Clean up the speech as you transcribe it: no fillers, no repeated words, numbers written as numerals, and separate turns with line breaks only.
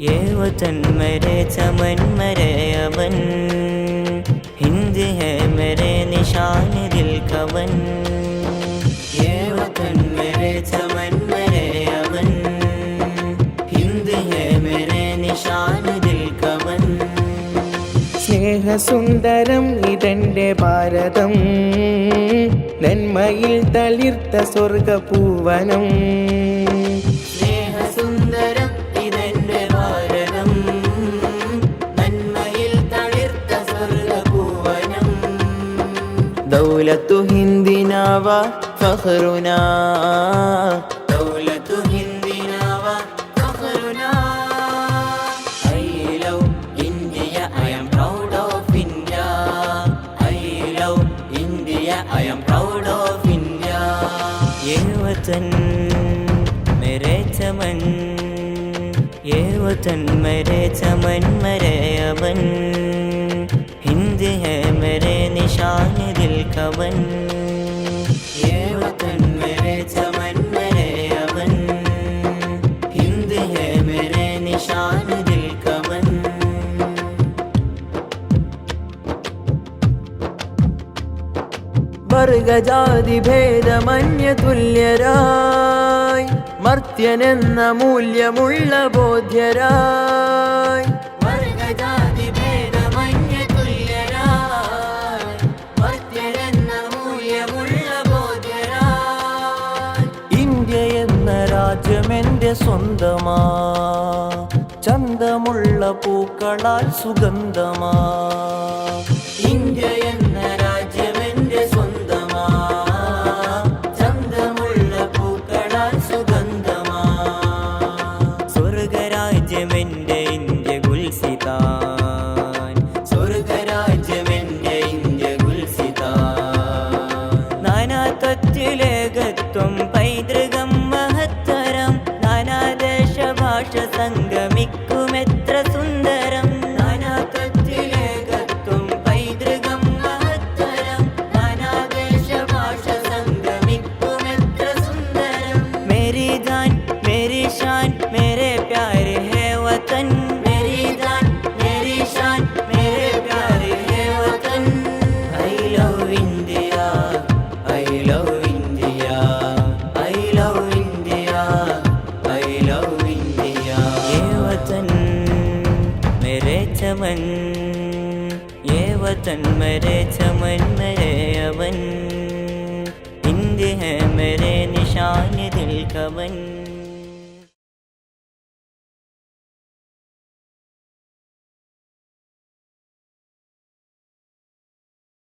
ये वतन मेरे चमन मेरे अमन, हिंद है मेरे निशान दिल का वन। ये वतन मेरे चमन मेरे अमन, हिंद है मेरे निशान दिल का वन।
സ്നേഹസുന്ദരം ഇതെൻ്റെ ഭാരതം, നന്മയിൽ തളിർത്ത സ്വർഗപൂവനം.
സ്നേഹസുന്ദരം ഇതെൻ്റെ ഭാരതം, നന്മയിൽ തളിർത്ത സ്വർഗപൂവനം. ദൗലത്തു ഹിന്ദിനാ വ ഫഖ്റുനാ, ദൗലത്തു ഹിന്ദിനാ വ ഫഖ്റുനാ. I love India, I am proud of India. I love India, I am proud of India. ये वतन मेरे चमन, ये वतन मेरे चमन मेरे अमन, हिंद है मेरे निशान दिल का वन। ये वतन मेरे चमन मेरे अमन, हिंद है मेरे निशान दिल का वन। വർഗജാതി ഭേദമന്യ തുല്യരായി, മർത്യനെന്ന മൂല്യമുള്ള ബോധ്യരായി. വർഗജാതി ഭേദമന്യ തുല്യരായി, മർത്യനെന്ന മൂല്യമുള്ള ബോധ്യരായി. ഇന്ത്യ എന്ന രാജ്യമെൻ്റെ സ്വന്തമാ, ചന്തമുള്ള പൂക്കളാൽ സുഗന്ധമാ. ഇന്ത്യ എന്ന രാജ്യമെൻ്റെ സ്വന്തമാ, ചന്തമുള്ള പൂക്കളാൽ സുഗന്ധമാ. സ്വർഗരാജ്യമെൻ്റെ ഇന്ത്യ ഗുൽസിതാൻ, സ്വർഗരാജ്യമെൻ്റെ ഇന്ത്യ ഗുൽസിതാൻ. നാനാത്വത്തിലേകത്വം പൈതൃകം മഹത്തരം, നാനാദേശഭാഷ സംഗമിക്കുമെത്ര സുന്ദരം. നാനാത്വത്തിലേകത്വം പൈതൃകം മഹത്തരം, നാനാദേശഭാഷ സംഗമിക്കുമെത്ര സുന്ദരം. മേരി ജാൻ മേരി ഷാൻ മേരെ പ്യാരെ ഹേ വതൻ, മേരി ജാൻ മേരി ഷാൻ മേരെ പ്യാരെ ഹേ വതൻ. I love India, I love India, I love India, I love India. ये वतन मेरे चमन, ये वतन मेरे चमन मेरे अमन, हिंद है मेरे निशान दिल का वन।